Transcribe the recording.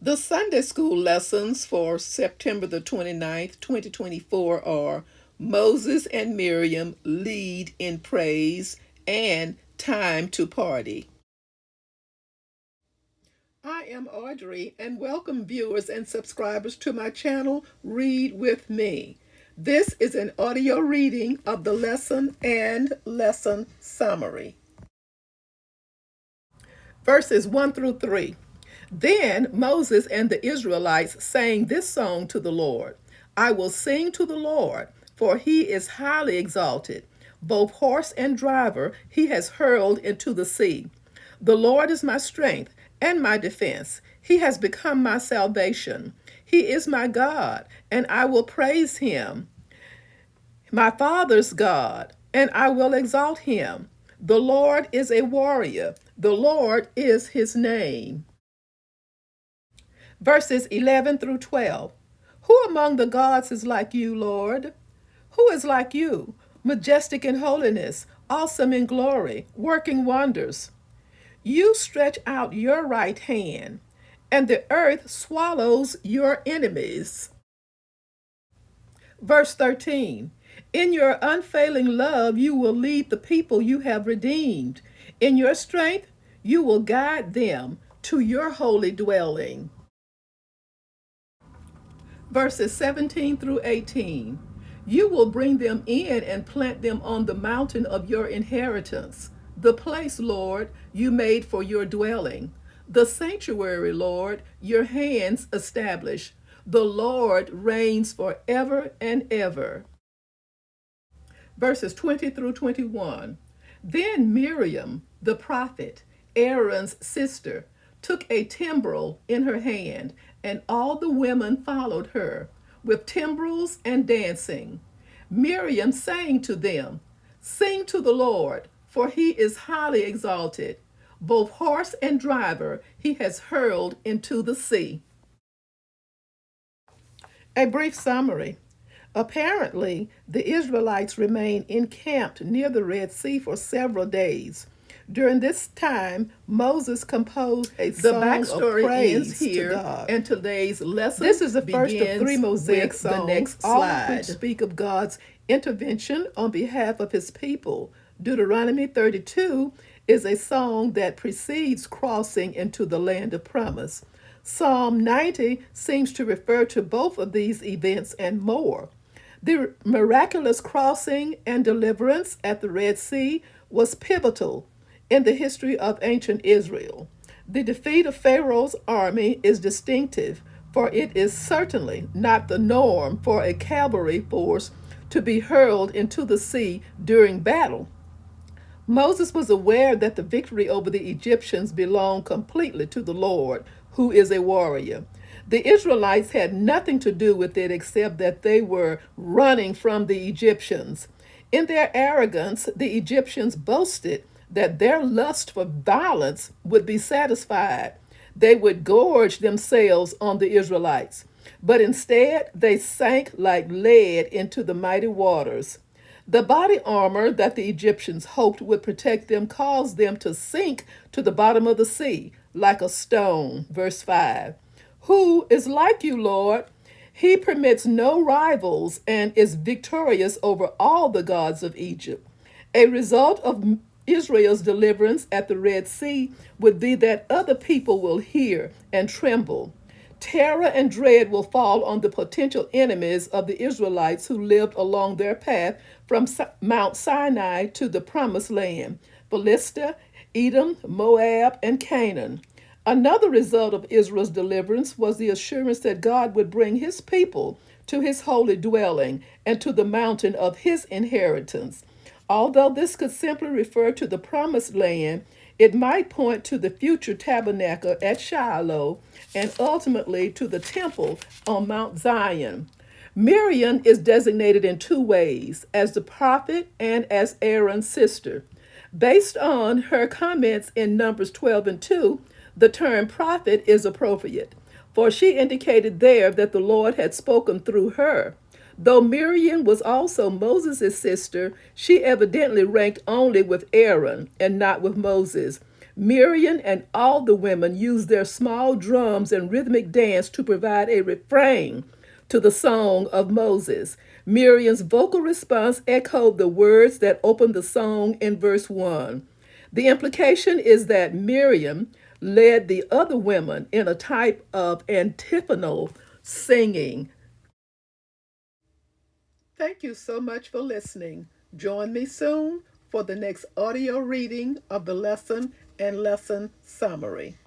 The Sunday school lessons for September the 29th, 2024 are Moses and Miriam lead in praise and time to party. I am Audrey and welcome viewers and subscribers to my channel, Read With Me. This is an audio reading of the lesson and lesson summary. Verses 1 through 3. Then Moses and the Israelites sang this song to the Lord. I will sing to the Lord, for he is highly exalted. Both horse and driver he has hurled into the sea. The Lord is my strength and my defense. He has become my salvation. He is my God, and I will praise him. My father's God, and I will exalt him. The Lord is a warrior. The Lord is his name. Verses 11 through 12. Who among the gods is like you, Lord? Who is like you, majestic in holiness, awesome in glory, working wonders? You stretch out your right hand, and the earth swallows your enemies. Verse 13. In your unfailing love, you will lead the people you have redeemed. In your strength, you will guide them to your holy dwelling. Verses 17 through 18. You will bring them in and plant them on the mountain of your inheritance, the place, Lord, you made for your dwelling. The sanctuary, Lord, your hands establish. The Lord reigns forever and ever. Verses 20 through 21. Then Miriam, the prophet, Aaron's sister, took a timbrel in her hand, and all the women followed her, with timbrels and dancing. Miriam sang to them, Sing to the Lord, for he is highly exalted. Both horse and driver he has hurled into the sea. A brief summary. Apparently, the Israelites remained encamped near the Red Sea for several days. During this time, Moses composed a song of praise here to God. And today's lesson This is the first of three Mosaic songs, the next slide. All of which speak of God's intervention on behalf of his people. Deuteronomy 32 is a song that precedes crossing into the land of promise. Psalm 90 seems to refer to both of these events and more. The miraculous crossing and deliverance at the Red Sea was pivotal in the history of ancient Israel. The defeat of Pharaoh's army is distinctive, for it is certainly not the norm for a cavalry force to be hurled into the sea during battle. Moses was aware that the victory over the Egyptians belonged completely to the Lord, who is a warrior. The Israelites had nothing to do with it except that they were running from the Egyptians. In their arrogance, the Egyptians boasted that their lust for violence would be satisfied. They would gorge themselves on the Israelites. But instead, they sank like lead into the mighty waters. The body armor that the Egyptians hoped would protect them caused them to sink to the bottom of the sea like a stone. Verse 5. Who is like you, Lord? He permits no rivals and is victorious over all the gods of Egypt. A result of Israel's deliverance at the Red Sea would be that other people will hear and tremble. Terror and dread will fall on the potential enemies of the Israelites who lived along their path from Mount Sinai to the Promised Land, Philistia, Edom, Moab, and Canaan. Another result of Israel's deliverance was the assurance that God would bring his people to his holy dwelling and to the mountain of his inheritance. Although this could simply refer to the Promised Land, it might point to the future tabernacle at Shiloh and ultimately to the temple on Mount Zion. Miriam is designated in two ways, as the prophet and as Aaron's sister. Based on her comments in Numbers 12 and 2, the term prophet is appropriate, for she indicated there that the Lord had spoken through her. Though Miriam was also Moses' sister, she evidently ranked only with Aaron and not with Moses. Miriam and all the women used their small drums and rhythmic dance to provide a refrain to the song of Moses. Miriam's vocal response echoed the words that opened the song in verse 1. The implication is that Miriam led the other women in a type of antiphonal singing. Thank you so much for listening. Join me soon for the next audio reading of the lesson and lesson summary.